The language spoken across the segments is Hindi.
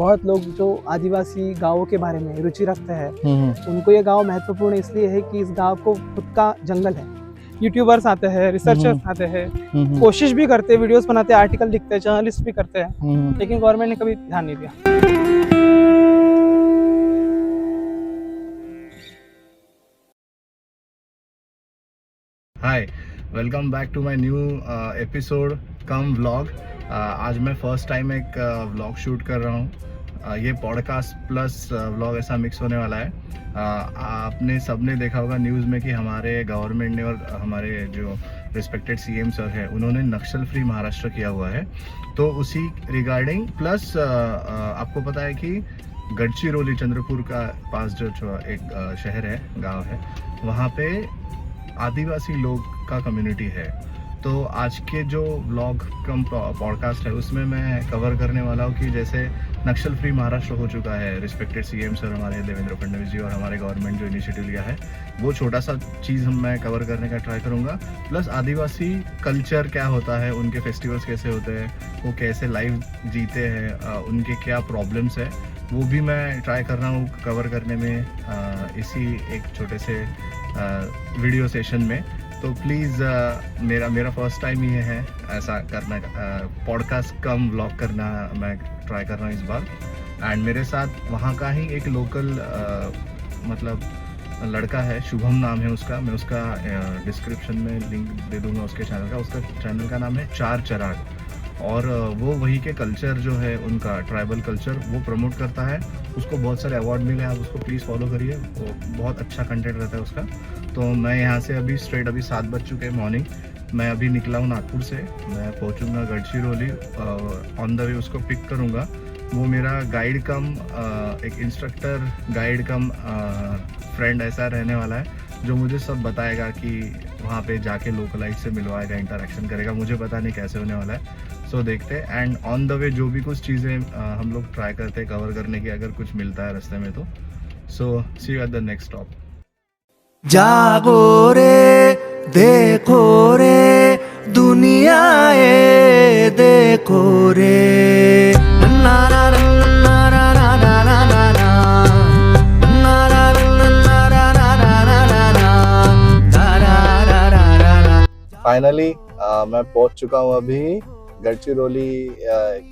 बहुत लोग जो आदिवासी गांवों के बारे में रुचि रखते हैं, उनको ये गांव महत्वपूर्ण इसलिए है कि इस गांव को खुद का जंगल है। यूट्यूबर्स आते हैं, रिसर्चर्स आते हैं, कोशिश भी करते हैं, वीडियोस बनाते हैं, आर्टिकल लिखते हैं, जर्नलिस्ट भी करते हैं, लेकिन गवर्नमेंट ने कभी ध्यान नहीं दिया। Hi, welcome back to my new episode cum vlog. आज मैं फर्स्ट टाइम एक व्लॉग शूट कर रहा हूँ। ये पॉडकास्ट प्लस व्लॉग ऐसा मिक्स होने वाला है। आपने सबने देखा होगा न्यूज़ में कि हमारे गवर्नमेंट ने और हमारे जो रिस्पेक्टेड सीएम सर है उन्होंने नक्सल फ्री महाराष्ट्र किया हुआ है। तो उसी रिगार्डिंग प्लस आपको पता है कि गढ़चिरौली चंद्रपुर का पास जो एक शहर है, गाँव है, वहाँ पे आदिवासी लोग का कम्युनिटी है। तो आज के जो व्लॉग कम पॉडकास्ट है उसमें मैं कवर करने वाला हूँ कि जैसे नक्सल फ्री महाराष्ट्र हो चुका है, रिस्पेक्टेड सीएम सर हमारे देवेंद्र फडणवीस जी और हमारे गवर्नमेंट जो इनिशिएटिव लिया है, वो छोटा सा चीज़ मैं कवर करने का ट्राई करूँगा। प्लस आदिवासी कल्चर क्या होता है, उनके फेस्टिवल्स कैसे होते हैं, वो कैसे लाइव जीते हैं, उनके क्या प्रॉब्लम्स है, वो भी मैं ट्राई कर रहा हूँ कवर करने में इसी एक छोटे से वीडियो सेशन में। तो प्लीज़ मेरा फर्स्ट टाइम ये है ऐसा करना, पॉडकास्ट कम व्लॉग करना मैं ट्राई कर रहा हूँ इस बार। एंड मेरे साथ वहाँ का ही एक लोकल मतलब लड़का है, शुभम नाम है उसका, मैं उसका डिस्क्रिप्शन में लिंक दे दूँगा उसके चैनल का। उसका चैनल का नाम है चार चराग और वो वही के कल्चर जो है उनका ट्राइबल कल्चर वो प्रमोट करता है। उसको बहुत सारे अवार्ड मिले, आप उसको प्लीज़ फॉलो करिए, वो बहुत अच्छा कंटेंट रहता है उसका। तो मैं यहाँ से अभी 7 बज चुके हैं मॉर्निंग, मैं अभी निकला हूँ नागपुर से, मैं पहुँचूँगा गढ़चिरौली, ऑन द वे उसको पिक करूँगा। वो मेरा गाइड कम एक इंस्ट्रक्टर गाइड कम फ्रेंड ऐसा रहने वाला है जो मुझे सब बताएगा कि वहाँ पे जाके लोकलाइट से मिलवाएगा, इंटरेक्शन करेगा। मुझे पता नहीं कैसे होने वाला है, सो देखते हैं। एंड ऑन द वे जो भी कुछ चीज़ें हम लोग ट्राई करते हैं कवर करने की, अगर कुछ मिलता है रास्ते में तो so see you at the next stop. जागो रे देखो रे दुनिया ये देखो रे ना ना ना ना ना ना ना ना ना ना ना ना ना। फाइनली मैं पहुंच चुका हूं अभी गढ़चिरौली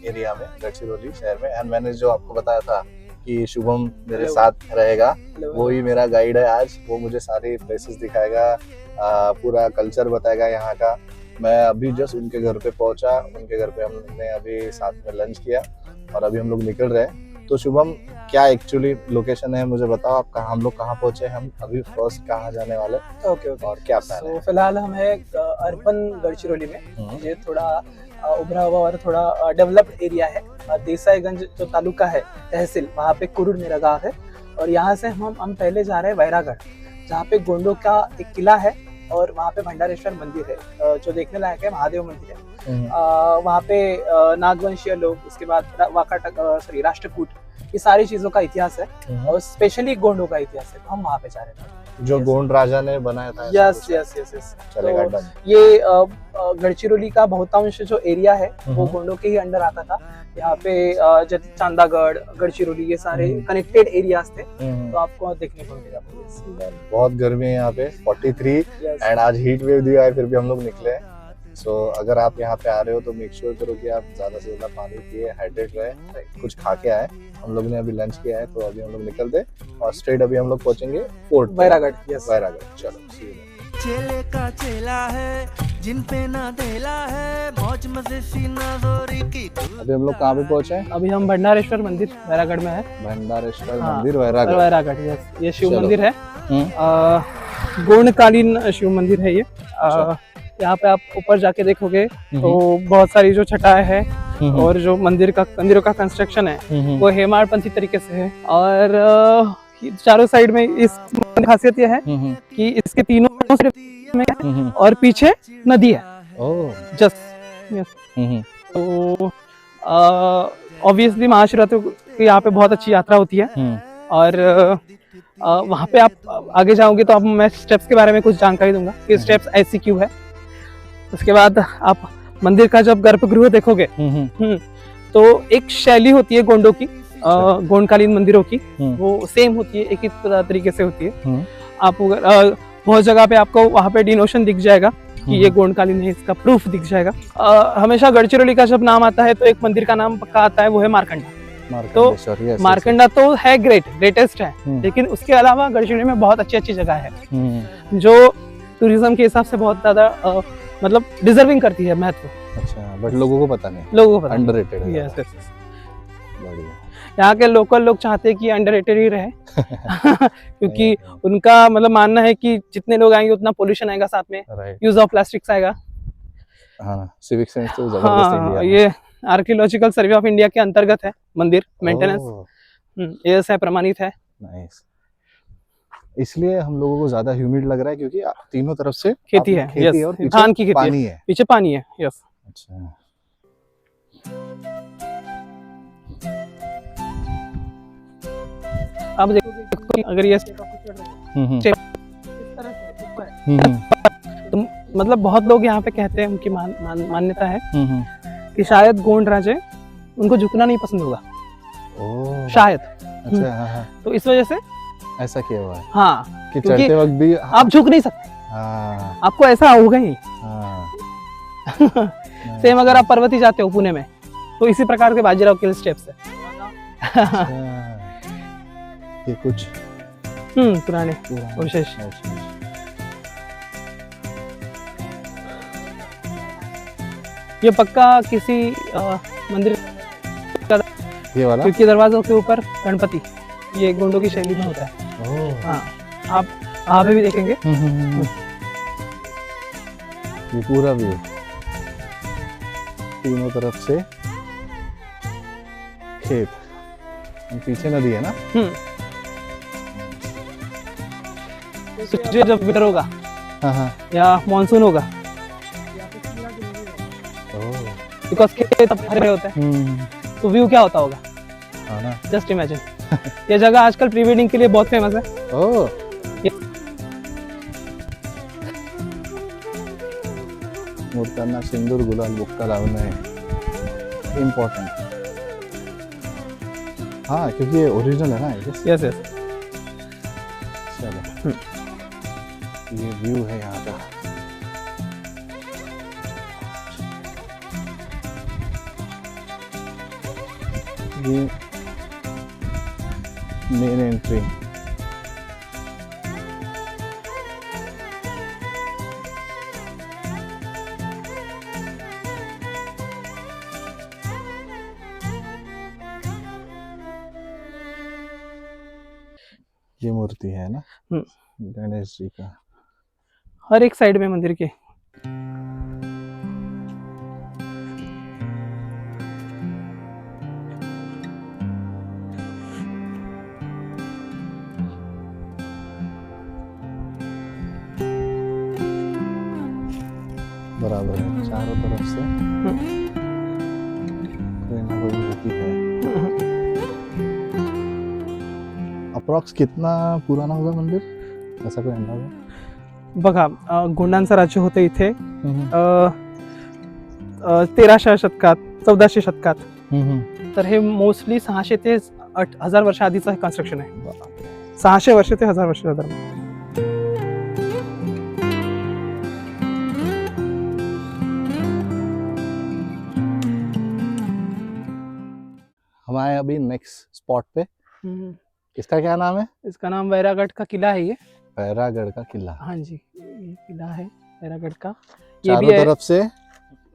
एरिया में, गढ़चिरौली शहर में। एंड मैंने जो आपको बताया था कि शुभम मेरे साथ रहेगा, वो ही मेरा गाइड है आज। वो मुझे सारी प्लेसेस दिखाएगा, पूरा कल्चर बताएगा यहाँ का। मैं अभी जस्ट उनके घर पे पहुंचा, उनके घर पे हमने अभी साथ में लंच किया और अभी हम लोग निकल रहे हैं। तो शुभम, क्या एक्चुअली लोकेशन है मुझे बताओ, आप हम लोग कहाँ पहुंचे, हम अभी फर्स्ट कहाँ जाने वाले? ओके और क्या प्लान है? फिलहाल हम है अर्बन गढ़चिरौली में, ये थोड़ा उभरा हुआ और थोड़ा डेवलप्ड एरिया है। देसाईगंज जो तालुका है, तहसील, वहाँ पे कुरुड़ मेरा गाँव है। और यहाँ से हम पहले जा रहे हैं वैरागढ़, जहाँ पे गोंडों का एक किला है और वहाँ पे भंडारेश्वर मंदिर है जो देखने लायक है, महादेव मंदिर है। वहाँ पे नागवंशीय लोग, उसके बाद राष्ट्रकूट, ये सारी चीजों का इतिहास है और स्पेशली गोंडों का इतिहास है। तो हम वहाँ पे जा रहे थे जो गोंड राजा ने बनाया था। यस। चलेगा, तो ये गढ़चिरौली का बहुतांश जो एरिया है वो गोंडों के ही अंडर आता था। यहाँ पे चांदागढ़, गढ़चिरौली, ये सारे कनेक्टेड एरियाज थे, तो आपको देखने को मिलेगा। बहुत गर्मी है यहाँ पे, 43 एंड आज हीट वेव दिया है, फिर भी हम लोग निकले हैं। सो अगर आप यहाँ पे आ रहे हो तो मेक श्योर करो कि आप ज्यादा से ज्यादा पानी पिए, हाइड्रेट रहे, कुछ खा के आए। हम लोग ने अभी लंच किया है, तो अभी हम लोग निकलते और स्ट्रेट अभी हम लोग पहुंचेंगे फोर्ट वैरागढ़। यस, वैरागढ़। चलो, चेले का चेला है जिन पे ना देला है, मौज मजे सीना जोरी की। अभी हम लोग कहाँ पे पहुंचे हैं? अभी हम भंडारेश्वर मंदिर वैरागढ़ में है। भंडारेश्वर मंदिर वैरागढ़, यस। ये शिव मंदिर है, गोंडकालीन शिव मंदिर है ये। यहाँ पे आप ऊपर जाके देखोगे तो बहुत सारी जो छटाएं है और जो मंदिरों का कंस्ट्रक्शन है वो हेमाड़पंथी तरीके से है। और चारों साइड में इस खासियत यह है कि इसके तीनों सिर्फ में है और पीछे नदी है। Just yes. तो ऑब्वियसली महाशिवरात्रि की यहाँ पे बहुत अच्छी यात्रा होती है। और वहाँ पे आप आगे जाओगे तो अब मैं स्टेप्स के बारे में कुछ जानकारी दूंगा कि स्टेप्स ऐसी क्यों है। उसके बाद आप मंदिर का जब गर्भगृह देखोगे तो एक शैली होती है गोंडों की, गोंडकालीन मंदिरों की, हम्म। वो सेम होती है, एक ही तरीके से होती है। हम्म। आप अगर बहुत जगह पे आपको वहाँ पे डिनोशन दिख जाएगा कि ये गोंडकालीन है, इसका प्रूफ दिख जाएगा। हमेशा गढ़चिरौली का जब नाम आता है तो एक मंदिर का नाम पक्का आता है, वो है मारकंडा। मार्कंडेश्वर, yes, yes, मारकंडा तो है ग्रेटेस्ट है, हम्म। लेकिन उसके अलावा गढ़चिरौली में बहुत अच्छी अच्छी जगह है yes. जो टूरिज्म के हिसाब से बहुत ज्यादा मतलब डिजर्विंग करती है महत्व। अच्छा, बट लोगों को पता नहीं, लोगों को पता अंडररेटेड है। यस, बढ़िया। यहाँ के लोकल लोग चाहते हैं कि अंडररेटेड ही रहे क्योंकि उनका मतलब मानना है कि जितने लोग आएंगे उतना पोल्यूशन आएगा, साथ में राइट। यूज ऑफ प्लास्टिक्स आएगा। हाँ, सिविक सेंस तो जबरदस्त हाँ, इंडिया में। ये आर्कियोलॉजिकल सर्वे ऑफ इंडिया के अंतर्गत है मंदिर मेंटेनेंस, ओह, एएसआई प्रमाणित है। नाइस। इसलिए हम लोगों को ज्यादा ह्यूमिड लग रहा है क्योंकि तीनों तरफ से खेती है, खेती यस, और पीछे धान की खेती पानी है, है। पीछे पानी है, यस। अच्छा, आप देखोगे अगर ये हम्म, तो मतलब बहुत लोग यहाँ पे कहते हैं, उनकी मान्यता है हम्म। कि शायद गोंड राजे उनको झुकना नहीं पसंद होगा, ओह, शायद। अच्छा, हाँ हाँ, तो इस वजह से ऐसा किया हुआ है हाँ, कि क्योंकि चढ़ते वक्त भी आप झुक नहीं सकते, हाँ आपको ऐसा होगा ही। हाँ सेम अगर आप पर्वती जाते हो पुणे में, तो इसी प्रकार के बाजीराव के स्टेप्स है। अच्छा, ये कुछ पुराने पुराना अवशेष। ये पक्का किसी मंदिर, ये वाला। क्योंकि दरवाजों के ऊपर गणपति, ये गोंडों की शैली में होता है। ओह, हाँ, आप यहाँ पे भी देखेंगे। ये पूरा व्यू, तीनों तरफ से खेत, पीछे नदी है ना। सूर्य जब विंटर होगा हाँ हाँ, या मानसून होगा, ओह, बिकॉज खेत अब भरे होते हैं, तो व्यू क्या होता होगा, हाँ ना। Just imagine. ये जगह आजकल प्री वेडिंग के लिए बहुत फेमस है। ओह, मूर्तांना सिंदूर गुलाल बुक्का लावणं है इम्पोर्टेंट। हाँ, क्योंकि ये ओरिजिनल है ना, I guess। Yes yes. चलो, ये व्यू है यहाँ का। ये मेन एंट्री। ये मूर्ति है ना गणेश जी का। हर एक साइड में मंदिर के। बराबर है, चारों तरफ से कोई ना कोई मूर्ति है। अप्रॉक्स कितना पुराना होगा मंदिर, ऐसा कोई अंदाजा? बघा, गोंडांचं राज्य होतं इथे 1300 शतकात, 1400 शतकात। तर हे मोस्टली 600 ते 1000 वर्ष आधीचं कन्स्ट्रक्शन आहे। 600 वर्ष ते 1000 वर्षाच्या दरम्यान। हम आए अभी नेक्स्ट स्पॉट पे। इसका क्या नाम है? इसका नाम वैरागढ़ का किला है। ये वैरागढ़ का किला। हाँ जी, ये किला है वैरागढ़ का। ये चारों भी है तरफ से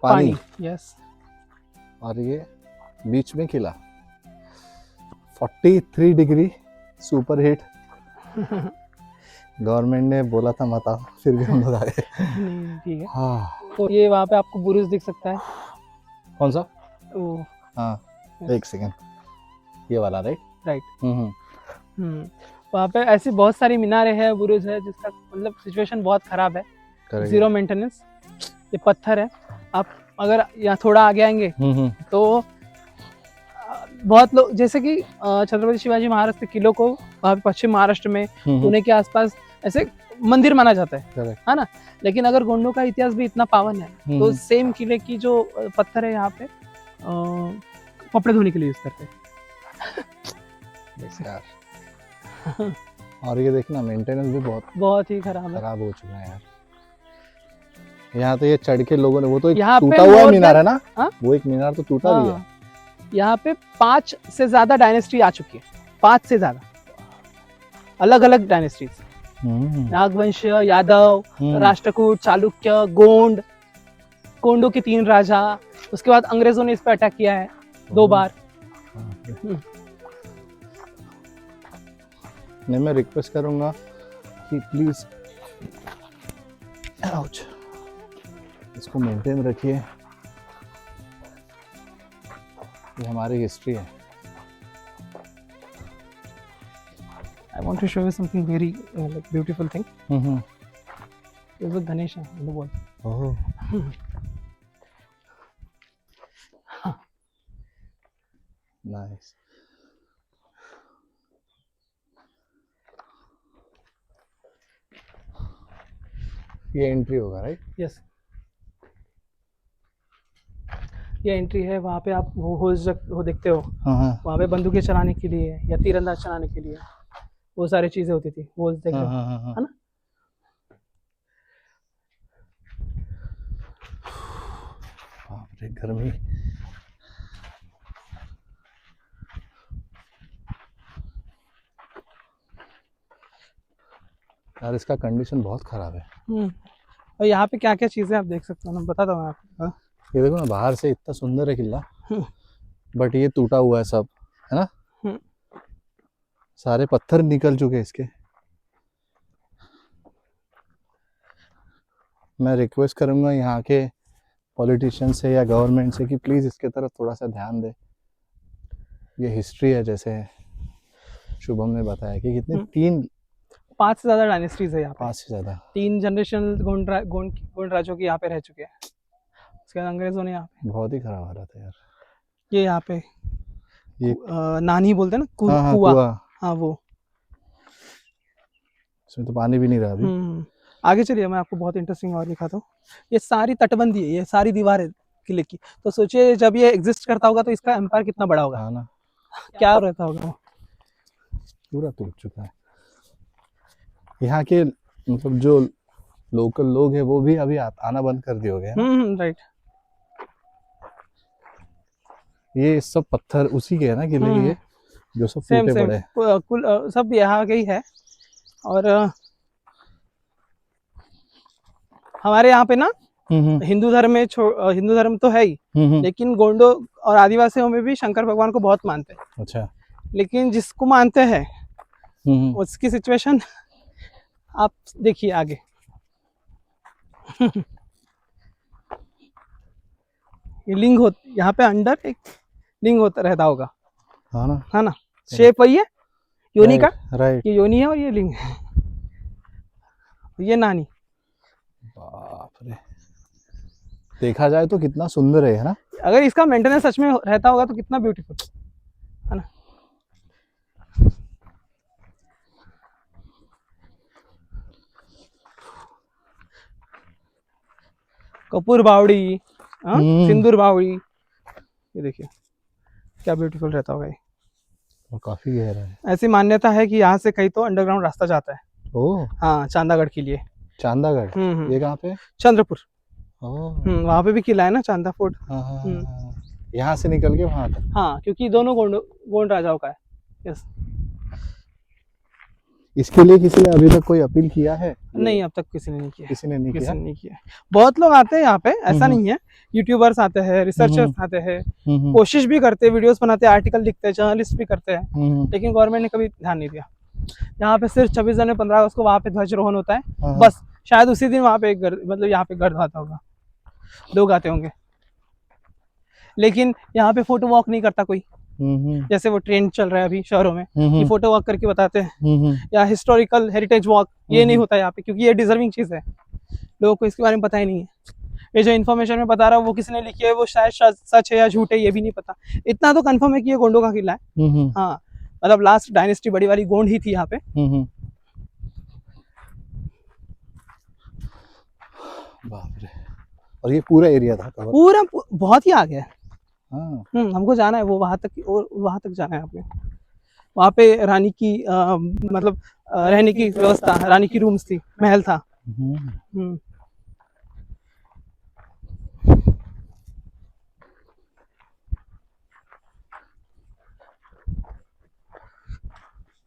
पानी। यस। और ये बीच में किला। 43 डिग्री सुपर हीट। गवर्नमेंट ने बोला था मत आओ, फिर भी हम लोग आए। नहीं, ठीक है। हाँ, तो ये वहाँ पे आपको बुरुज दिख सकता है। कौन सा? वो हाँ, एक सेकेंड, ये वाला राइट? राइट। वहाँ पे ऐसी बहुत सारी मीनारें हैं, बुरुज है, जिसका मतलब सिचुएशन बहुत खराब है, जीरो मेंटेनेंस। ये पत्थर है। आप अगर यहाँ थोड़ा आगे आएंगे तो बहुत लोग, जैसे कि छत्रपति शिवाजी महाराज के किलों को वहाँ पे पश्चिम महाराष्ट्र में पुणे के आसपास ऐसे मंदिर माना जाता है ना। लेकिन अगर गोंडों का इतिहास भी इतना पावन है, तो सेम किले की जो पत्थर है यहाँ पे कपड़े धोने के लिए यूज करते हैं। बस यार। और ये देखना मेंटेनेंस भी बहुत ही खराब है। खराब हो चुका है यार। यहाँ तो ये चढ़ के लोगों ने, वो तो एक यहाँ पे टूटा हुआ more मीनार है than- ना? हाँ? वो एक मीनार तो टूटा भी है। हाँ, यहाँ पे 5 से ज्यादा डायनेस्टी आ चुकी है, 5 से ज्यादा अलग अलग डायनेस्टीज। नागवंश, यादव, राष्ट्रकूट, चालुक्य, गोंडों के 3 राजा। उसके बाद अंग्रेजों ने इस पे अटैक किया है 2 बार। नहीं, मैं रिक्वेस्ट करूंगा कि प्लीज इसको मेंटेन रखिए। ये हमारी हिस्ट्री है। I want to show you something very like beautiful thing. This is Ganesha on the wall. Oh, nice. ये एंट्री होगा, राइट? Yes. ये एंट्री है। वहाँ पे आप वो देखते हो, हाँ वहाँ पे बंदूकें चलाने के लिए या तीरंदाज चलाने के लिए वो सारी चीजें होती थी। वो देख रहे हो, हाँ। है ना? बाप रे, गर्मी। यार इसका कंडीशन बहुत खराब है। और यहाँ पे क्या क्या चीजें आप देख सकते हो, मैं बताता हूँ आपको। ये देखो ना, बाहर से इतना सुंदर है किला, बट ये टूटा हुआ है सब, है ना? सारे पत्थर निकल चुके हैं इसके। मैं रिक्वेस्ट करूंगा यहाँ के पॉलिटिशियन से या गवर्नमेंट से कि प्लीज इसके तरफ थोड़ा सा ध्यान दे। ये हिस्ट्री है, जैसे शुभम ने बताया कि कितने 5 से ज्यादा डायनेस्टीज है यहाँ पे। 5 से ज्यादा 3 जनरेशन गोंड राजों की यहाँ पे रह चुके हैं। उसके बाद अंग्रेजों ने यहाँ पे बहुत ही खराब हालत है यार। ये यहाँ पे ये नानी बोलते हैं ना, हाँ, कुआं। हाँ, वो इसमें तो पानी भी नहीं रहा अभी। आगे चलिए, मैं आपको बहुत इंटरेस्टिंग और दिखाता हूँ। ये सारी तटबंदी है, ये सारी दीवार है किले की। तो सोचिए जब ये एग्जिस्ट करता होगा तो इसका एम्पायर कितना बड़ा होगा। हाँ ना, क्या रहता होगा वो। पूरा टूट चुका है। यहाँ के मतलब जो लोकल लोग हैं वो भी अभी आना बंद कर दिए हो गए। राइट। ये सब पत्थर उसी के है ना किले के, जो सब टूटे पड़े हैं। कुल सब यहाँ के ही है। और हमारे यहाँ पे ना हिंदू धर्म तो है ही, लेकिन गोंडो और आदिवासियों में भी शंकर भगवान को बहुत मानते हैं। अच्छा। लेकिन जिसको मानते हैं उसकी सिचुएशन आप देखिए आगे। ये लिंग यहाँ पे अंडर एक लिंग रहता होगा, है ना? शेप वही है योनि का, राइट। ये योनि है और ये लिंग है, ये नानी। बाप रे, देखा जाए तो कितना सुंदर है ना? अगर इसका मेंटेनेंस सच में रहता होगा तो कितना ब्यूटीफुल, है ना? कपूर बावड़ी, सिंदूर बावड़ी, ये देखिए क्या ब्यूटीफुल रहता होगा ये। और काफी गहरा है। ऐसी मान्यता है कि यहाँ से कहीं तो अंडरग्राउंड रास्ता जाता है। ओह, हाँ, चांदागढ़ के लिए। चांदागढ़, ये कहाँ पे? चंद्रपुर। वहाँ पे भी किला है ना, चांदा फोर्ट। यहाँ से निकल के वहाँ तक। हाँ, क्योंकि दोनों गोंड राजाओं का है। यस। इसके लिए किसी ने अभी तक कोई अपील किया है? नहीं, अब तक किसी ने नहीं किया। किसी ने नहीं किया। बहुत लोग आते हैं यहाँ पे, ऐसा नहीं है। यूट्यूबर्स आते हैं, रिसर्चर्स आते हैं, कोशिश भी करते हैं, वीडियोस बनाते हैं, आर्टिकल लिखते हैं, जर्नलिस्ट भी करते हैं, लेकिन गवर्नमेंट ने कभी ध्यान नहीं दिया। यहाँ पे सिर्फ 26 जनवरी 15 अगस्त को वहाँ पे ध्वजारोहण होता है, बस। शायद उसी दिन वहाँ पे मतलब यहाँ पे गर्द आता होगा, लोग आते होंगे, लेकिन यहाँ पे फोटो वॉक नहीं करता कोई। जैसे वो ट्रेंड चल रहा है अभी शहरों में कि फोटो वॉक करके बताते हैं, या हिस्टोरिकल हेरिटेज वॉक, ये नहीं होता यहाँ पे, क्योंकि ये डिजर्विंग चीज है। लोगों को इसके बारे में पता ही नहीं है। ये जो इन्फॉर्मेशन में बता रहा हूँ वो किसने लिखी है, वो शायद सच है या झूठ है, ये भी नहीं पता। इतना तो कंफर्म है कि ये गोंडों का किला है। हाँ, मतलब लास्ट डायनेस्टी बड़ी वाली गोंड ही थी यहाँ पे। बाप रे। और ये पूरा एरिया था कवर? पूरा बहुत ही आगे है। हाँ हमको जाना है वो वहां तक, और वहां तक जाना है आपने। वहां पे रानी की मतलब रहने की व्यवस्था, रानी की रूम्स थी, महल था। हम्म।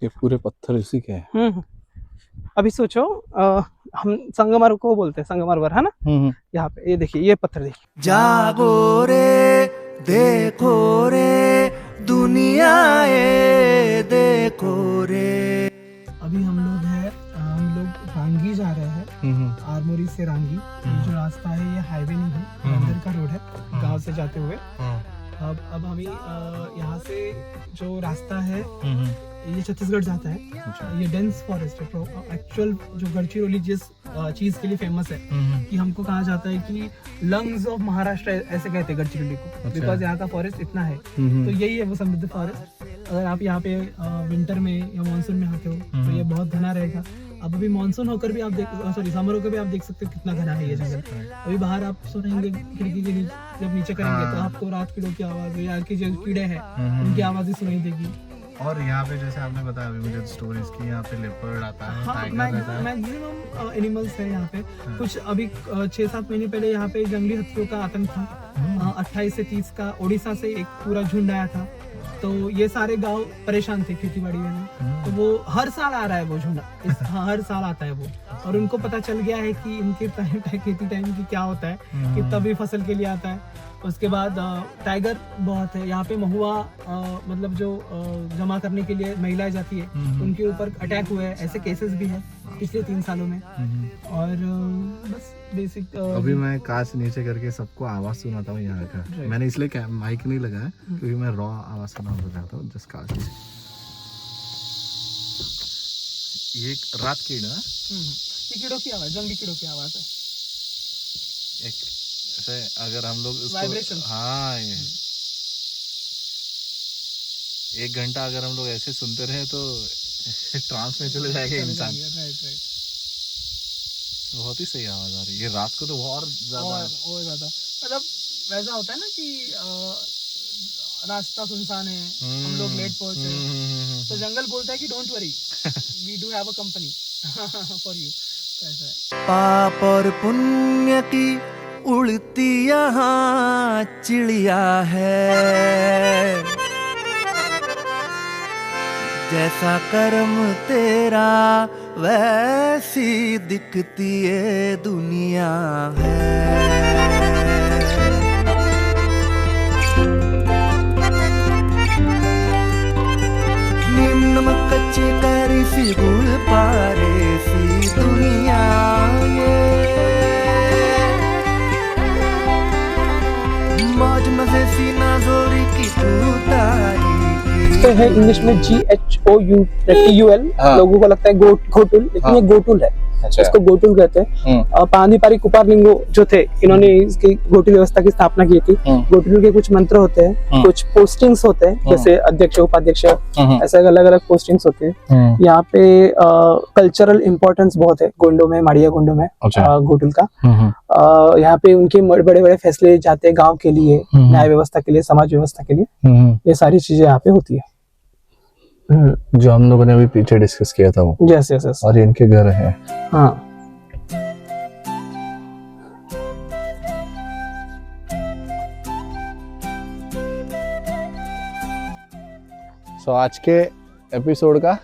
ये पूरे पत्थर इसी के हैं। अभी सोचो हम संगमरमर को बोलते हैं, संगमरमर है ना, यहाँ पे ये देखिए, ये पत्थर देखिए। जागो रे देखो रे दुनिया ये देखो रे। अभी हम लोग रांगी जा रहे हैं, आरमोरी से रांगी। जो रास्ता है ये हाईवे नहीं है, अंदर का रोड है गांव से जाते हुए। अब हमें यहाँ से जो रास्ता है ये छत्तीसगढ़ जाता है। ये डेंस फॉरेस्ट है। एक्चुअल जो गढ़चिरौली जिस चीज के लिए फेमस है कि हमको कहा जाता है कि लंग्स ऑफ महाराष्ट्र ऐसे कहते हैं गढ़चिरौली को, बिकॉज यहाँ का फॉरेस्ट इतना है। तो यही है वो समृद्ध फॉरेस्ट। अगर आप यहाँ पे विंटर में या मानसून में आते हो तो ये बहुत घना रहेगा। अब अभी मानसून होकर भी आप समर होकर भी आप देख सकते हो कितना घना है ये जंगल। अभी बाहर आप सुनेंगे खिड़की के नीचे, जब नीचे करेंगे तो आपको रात कीड़ों की आवाज, यहाँ की जो कीड़े हैं उनकी आवाज ही सुनाई देगी। और यहाँ पे जैसे आपने बताया अभी मुझे स्टोरीज की, यहाँ पे लेपर्ड आता है, टाइगर आता है, मैक्सिमम एनिमल्स है यहाँ पे। कुछ अभी 6-7 महीने पहले यहाँ पे जंगली हाथियों का आतंक था। 28 से 30 का उड़ीसा से एक पूरा झुंड आया था, तो ये सारे गांव परेशान थे खेती बाड़ी में। तो वो हर साल आ रहा है वो झुंड, हर साल आता है वो। और उनको पता चल गया है कि इनके खेती टाइम की क्या होता है, कि तभी फसल के लिए आता है। उसके बाद टाइगर बहुत है यहाँ पे। महुआ मतलब जो जमा करने के लिए महिलाएं जाती है, उनके ऊपर अटैक हुए हैं, ऐसे केसेस भी हैं पिछले 3 सालों में। और बस बेसिक अभी मैं कार से नीचे करके सबको आवाज सुनाता हूँ यहाँ का। मैंने इसलिए माइक नहीं लगाया क्योंकि मैं रॉ आवाज सुनाना चाहता हूँ जस्ट कार से। ये रात की ना, ये कीड़ों की आवाज, जंगली कीड़ों की आवाज है। एक ऐसे अगर हम लोग वाइब्रेशन, हाँ, ये 1 घंटा अगर हम लोग ऐसे सुनते रहे तो ट्रांस में चले जाएगा इंसान। राइट। बहुत ही सही आवाज आ रही है। ये रात को तो और ज्यादा मतलब वैसा होता है ना कि रास्ता सुनसान है, हम लोग लेट पहुंचे, तो जंगल बोलता है कि don't worry, we do have a company for you. ऐसा है। पाप और पुण्य की उड़ती यहाँ चिड़िया है, जैसा कर्म तेरा वैसी दिखती ये दुनिया है। नीम नमक कच्चे कैरी सी गुड़ पारे सी दुनिया ये, मौज मजे सी नाजोरी की तूतारी तो है इंग्लिश में GHOUTUL। लोगों को लगता है घोटुल, लेकिन ये गोटुल है। अच्छा। इसको गोटुल कहते हैं। पांदीपारी कुपारलिंगो जो थे, इन्होंने इसकी गोटी व्यवस्था की स्थापना की थी। गोटुल के कुछ मंत्र होते हैं, कुछ पोस्टिंग्स होते हैं, जैसे अध्यक्ष उपाध्यक्ष, ऐसे अलग अलग पोस्टिंग्स होते हैं। यहाँ पे कल्चरल इम्पोर्टेंस बहुत है गोंडो में, माड़िया गोंडो में। गोटुल का यहाँ पे उनके बड़े बड़े फैसले जाते हैं गाँव के लिए, न्याय व्यवस्था के लिए, समाज व्यवस्था के लिए। ये सारी चीजें यहाँ पे होती है। जो हम लोगों ने अभी पीछे डिस्कस किया था वो। यस। और इनके घर है। हाँ। सो आज के एपिसोड का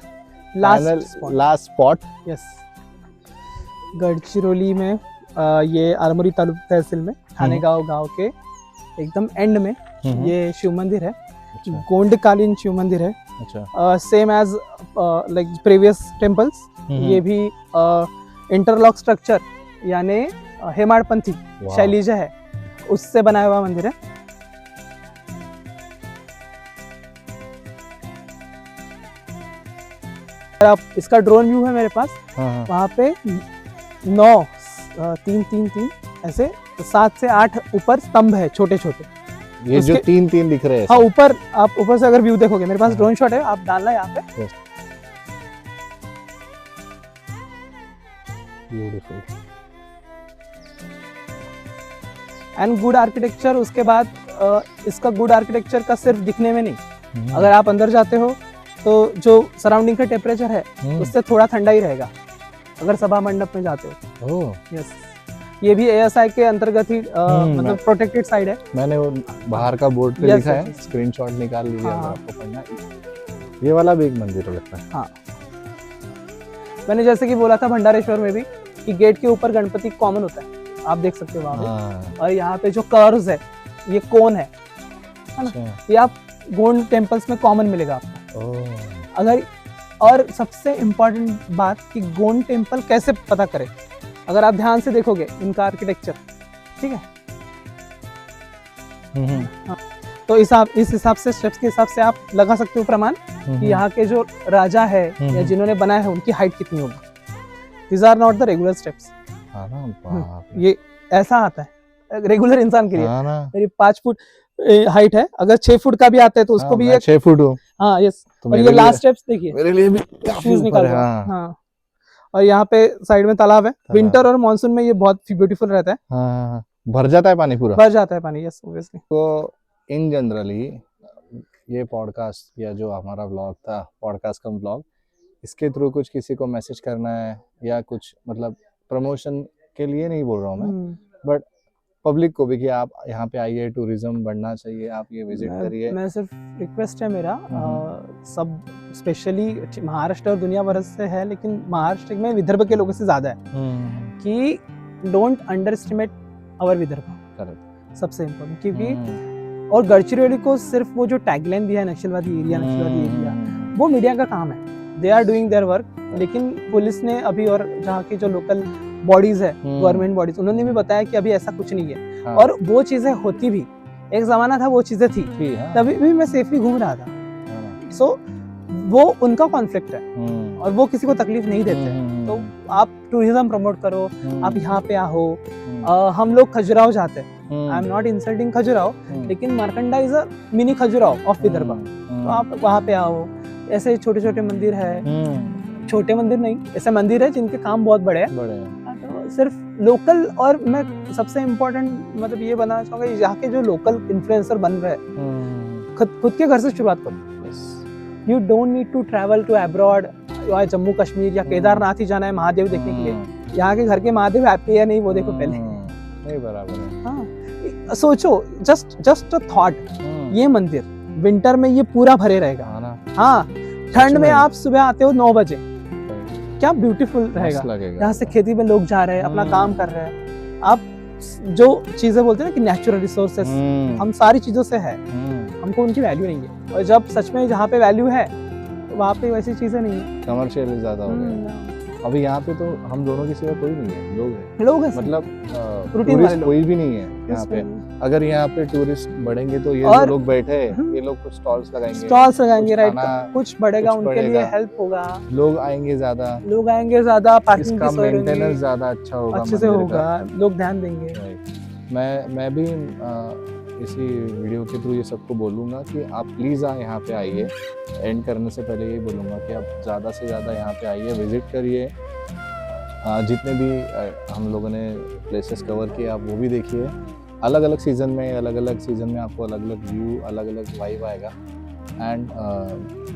लास्ट स्पॉट यस, गढ़चिरौली में ये आरमोरी तालुका तहसील में थानेगांव गांव के एकदम एंड में ये शिव मंदिर है। गोंडकालीन शिव मंदिर है। अच्छा। Same as like previous temples, ये भी इंटरलॉक स्ट्रक्चर यानी हेमाड़पंथी शैली जो है उससे बनाया हुआ मंदिर है। आप इसका ड्रोन व्यू है मेरे पास। वहाँ पे 9 3 ऐसे 7 से 8 ऊपर स्तंभ है छोटे छोटे। ये जो 3 दिख रहे हैं। हाँ, ऊपर आप ऊपर से अगर व्यू देखोगे, मेरे पास ड्रोन शॉट है, आप डालना यहाँ पे। Beautiful and good architecture. उसके बाद इसका गुड आर्किटेक्चर का सिर्फ दिखने में नहीं, अगर आप अंदर जाते हो तो जो सराउंडिंग का टेम्परेचर है उससे थोड़ा ठंडा ही रहेगा अगर सभा मंडप में जाते हो। यस, ये भी ASI के अंतर्गत ही मतलब प्रोटेक्टेड साइड है। मैंने वो बाहर का बोर्ड पे Yes, लिखा है, yes, yes. स्क्रीनशॉट निकाल लीजिए अगर हाँ। आपको पढ़ना है। ये वाला भी एक मंदिर लगता है। हाँ, मैंने जैसे कि बोला था भंडारेश्वर में भी कि गेट के ऊपर गणपति कॉमन होता है, आप देख सकते हो वहाँ पे। हाँ, और यहाँ पे जो कर्व्स है ये कोन है ना, अच्छा। ये आप गोंड टेम्पल्स में कॉमन मिलेगा आपको। ओह, अगर और सबसे इम्पोर्टेंट बात कि गोंड टेम्पल कैसे पता करें, अगर आप ध्यान से देखोगे इनका आर्किटेक्चर, ठीक है, तो इस हिसाब से स्टेप्स के हिसाब से आप लगा सकते हो प्रमाण कि यहाँ के जो राजा है या जिन्होंने बनाया है उनकी हाइट कितनी होगी। These are not the regular steps। हाँ ना, बाप रे। ये ऐसा आता है रेगुलर इंसान के लिए। हाँ ना, मेरी 5 फुट हाइट है, अगर 6 फुट का भी आता है तो उसको हाँ, भी मैं 6 फुट हूँ, हाँ यस। तो और मेरे ये लिए- लास्ट स्टेप्स देखिए, मेरे लिए भी काफी शूज ऊपर निकाल है। हाँ, हाँ। और यहाँ पे साइड में तालाब है, विंटर और मानसून में ये बहुत ब्यूटीफुल रहता है, हाँ, हाँ, भर जाता है पानी पूरा। भर जाता है पानी। Yes, obviously. तो इन जनरली ये पॉडकास्ट या जो हमारा व्लॉग था, पॉडकास्ट कम व्लॉग, इसके थ्रू कुछ किसी को मैसेज करना है या कुछ मतलब प्रमोशन के लिए नहीं बोल रहा हूँ मैं, बट पब्लिक को भी कि आप यहाँ पे आइए, टूरिज्म बढ़ना चाहिए, आप ये विजिट करिए। मैं सिर्फ रिक्वेस्ट है मेरा, सब स्पेशली महाराष्ट्र और दुनिया भर से है, लेकिन महाराष्ट्र में विदर्भ के लोगों से ज्यादा है कि don't underestimate our Vidarbha. Correct, सबसे इम्पोर्टेंट, क्योंकि और गडचिरोली को सिर्फ वो जो टैगलाइन दिया है नक्सलवादी एरिया, वो मीडिया का काम है, they are doing their work. लेकिन पुलिस ने अभी और जहाँ की जो लोकल बॉडीज है, गवर्नमेंट बॉडीज, उन्होंने भी बताया कि अभी ऐसा कुछ नहीं है। हाँ। और वो चीजें होती भी, एक जमाना था वो चीजें थी, हाँ। तभी भी मैं सेफली घूम रहा था। हाँ। सो वो उनका कॉन्फ्लिक्ट है और वो किसी को तकलीफ नहीं देते हैं। तो आप टूरिज्म प्रमोट करो, आप यहाँ पे आओ। हम लोग खजुराहो जाते हैं, I am not insulting Khajuraho, लेकिन Markanda is a mini Khajuraho of Vidarbha. तो आप वहाँ पे आओ, ऐसे छोटे छोटे मंदिर है, छोटे मंदिर नहीं, ऐसे मंदिर है जिनके काम बहुत बड़े हैं। तो सिर्फ लोकल, और मैं सबसे इम्पोर्टेंट मतलब ये बनाना चाहूंगा, यहाँ के जो लोकल इन्फ्लुएंसर बन रहे हैं, खुद के घर से शुरुआत करो। You don't need to travel to abroad, या जम्मू कश्मीर या केदारनाथ ही जाना है महादेव देखने के लिए। यहाँ के घर के महादेव हैप्पी है नहीं, वो देखो पहले। नहीं, बराबर है। हाँ, सोचो, जस्ट अ थॉट, ये मंदिर विंटर में ये पूरा भरे रहेगा। हाँ, ठंड में आप सुबह आते हो 9 बजे, क्या ब्यूटीफुल रहेगा। यहाँ से खेती में लोग जा रहे हैं, अपना काम कर रहे हैं। आप जो चीजें बोलते हैं ना कि नेचुरल रिसोर्सेस, हम सारी चीजों से है, हमको उनकी वैल्यू नहीं है। और जब सच में जहाँ पे वैल्यू है तो वहाँ पे वैसी चीजें नहीं है, कमर्शियल ज्यादा हो गया। अभी यहाँ पे तो हम दोनों के सिवा कोई नहीं है, लोग हैं, मतलब टूरिस्ट कोई भी नहीं है यहाँ पे। अगर यहाँ पे टूरिस्ट बढ़ेंगे तो ये जो लोग बैठे हैं, ये लोग कुछ स्टॉल्स लगाएंगे, राइट, कुछ बढ़ेगा, उनके लिए हेल्प होगा, लोग आएंगे ज्यादा, पार्किंग इसका मेंटेनेंस ज्यादा अच्छा होगा, अच्छे से होगा, लोग ध्यान देंगे। मैं भी इसी वीडियो के थ्रू ये सबको बोलूँगा कि आप प्लीज़ यहाँ पे आइए। एंड करने से पहले यही बोलूँगा कि आप ज़्यादा से ज़्यादा यहाँ पे आइए, विज़िट करिए। जितने भी हम लोगों ने प्लेसेस कवर किए आप वो भी देखिए। अलग अलग सीज़न में आपको अलग अलग व्यू, अलग अलग वाइब आएगा। एंड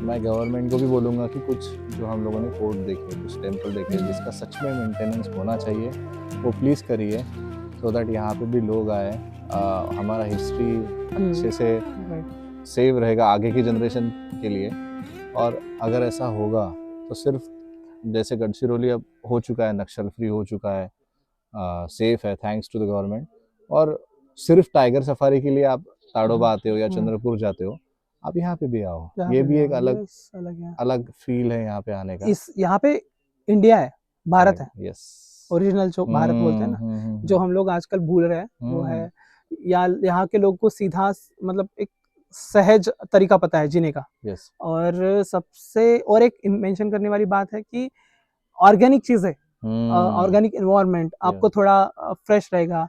मैं गवर्नमेंट को भी बोलूँगा कि कुछ जो हम लोगों ने फोर्ट देखे, कुछ टेम्पल देखे जिसका सच में मेंटेनेंस होना चाहिए, वो प्लीज़ करिए, सो दैट यहाँ पे भी लोग आए, हमारा हिस्ट्री अच्छे से सेव रहेगा आगे की जनरेशन के लिए। और अगर ऐसा होगा तो सिर्फ जैसे गढ़चिरौली अब हो चुका है, नक्सल फ्री हो चुका है, सेफ है थैंक्स टू द गवर्नमेंट, और सिर्फ टाइगर सफारी के लिए आप ताड़ोबा आते हो या चंद्रपुर जाते हो, आप यहाँ पे भी आओ। ये भी एक अलग फील है यहाँ पे आने का। यहाँ पे इंडिया है, भारत है, यस, ओरिजिनल जो भारत बोलते हैं ना, जो हम लोग आजकल भूल रहे हैं वो है। यहाँ के लोग को सीधा मतलब एक सहज तरीका पता है जीने का। और सबसे और एक मेंशन करने वाली बात है कि ऑर्गेनिक चीजें, ऑर्गेनिक एनवायरनमेंट, आपको थोड़ा फ्रेश रहेगा।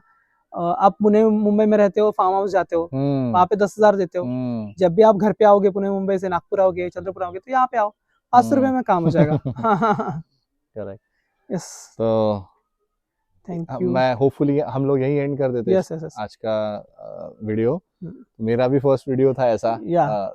आप पुणे मुंबई में रहते हो, फार्म हाउस जाते हो, वहाँ पे 10,000 देते हो। जब भी आप घर पे आओगे, पुणे मुंबई से नागपुर आओगे, चंद्रपुर आओगे, तो यहाँ पे आओ, 500 रुपए में काम हो जाएगा। करेक्ट। यस, तो थैंक यू। मैं होपफुली हम लोग यही एंड कर देते हैं यस यस आज का वीडियो। मेरा भी फर्स्ट वीडियो था ऐसा।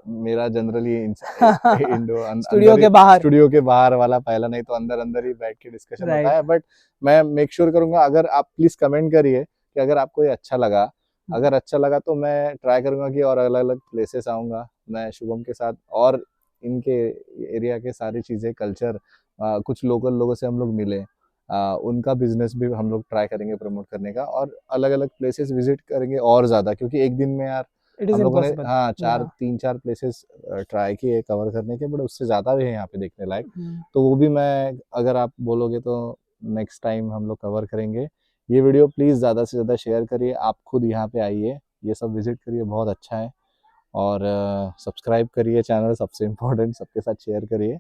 मेरा जनरली इंडो स्टूडियो के बाहर, स्टूडियो के बाहर वाला पहला, नहीं तो अंदर अंदर ही बैठ के डिस्कशन होता है। बट मैं मेक श्योर करूंगा, अगर आप प्लीज कमेंट करिए कि अगर आपको ये अच्छा लगा, अगर अच्छा लगा तो मैं ट्राई करूंगा कि और अलग अलग प्लेसेस आऊंगा मैं शुभम के साथ, और इनके एरिया के सारी चीजें, कल्चर, कुछ लोकल लोगों से हम लोग मिले, उनका बिजनेस भी हम लोग ट्राई करेंगे प्रमोट करने का, और अलग अलग प्लेसेस विजिट करेंगे और ज्यादा, क्योंकि एक दिन में यार हम लोगों ने तीन चार प्लेसेस ट्राई किए कवर करने के, बट उससे ज्यादा भी है यहाँ पे देखने लायक। तो वो भी मैं, अगर आप बोलोगे तो नेक्स्ट टाइम हम लोग कवर करेंगे। ये वीडियो प्लीज ज्यादा से ज्यादा शेयर करिए, आप खुद यहाँ पे आइए, ये सब विजिट करिए, बहुत अच्छा है। और सब्सक्राइब करिए चैनल, सबसे इम्पोर्टेंट, सबके साथ शेयर करिए।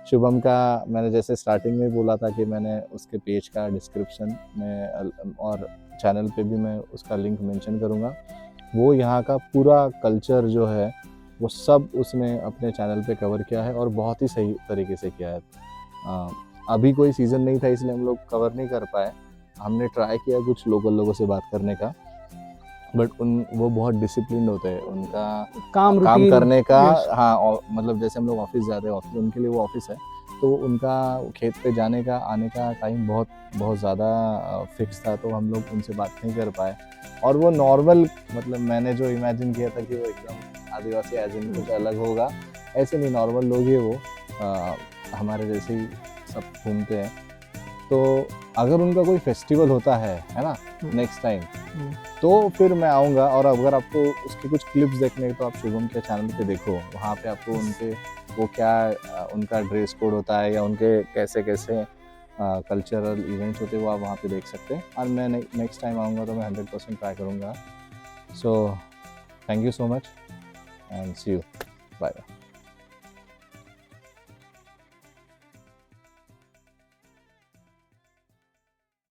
शुभम का मैंने जैसे स्टार्टिंग में बोला था कि मैंने उसके पेज का डिस्क्रिप्शन में और चैनल पे भी मैं उसका लिंक मेंशन करूँगा। वो यहाँ का पूरा कल्चर जो है वो सब उसने अपने चैनल पे कवर किया है, और बहुत ही सही तरीके से किया है। अभी कोई सीज़न नहीं था इसलिए हम लोग कवर नहीं कर पाए। हमने ट्राई किया कुछ लोकल लोगों से बात करने का, बट वो बहुत डिसिप्लिन होते हैं, उनका काम करने का। हाँ, मतलब जैसे हम लोग ऑफिस जाते हैं, ऑफिस उनके लिए वो ऑफिस है, तो उनका खेत पे जाने का आने का टाइम बहुत ज़्यादा फिक्स था, तो हम लोग उनसे बात नहीं कर पाए। और वो नॉर्मल, मतलब मैंने जो इमेजिन किया था कि वो एकदम आदिवासी एज इन कुछ अलग होगा, ऐसे नहीं, नॉर्मल लोग ही वो, हमारे जैसे ही सब घूमते हैं। तो अगर उनका कोई फेस्टिवल होता है ना नेक्स्ट टाइम, तो फिर मैं आऊँगा। और अगर आपको उसके कुछ क्लिप्स देखने हैं तो आप शुभम के चैनल पे देखो, वहाँ पे आपको उनके वो क्या उनका ड्रेस कोड होता है, या उनके कैसे कैसे कल्चरल इवेंट्स होते हैं, वो आप वहाँ पे देख सकते हैं। और मैं नेक्स्ट टाइम आऊँगा तो मैं 100% ट्राई करूँगा। So thank you so much and see you, bye.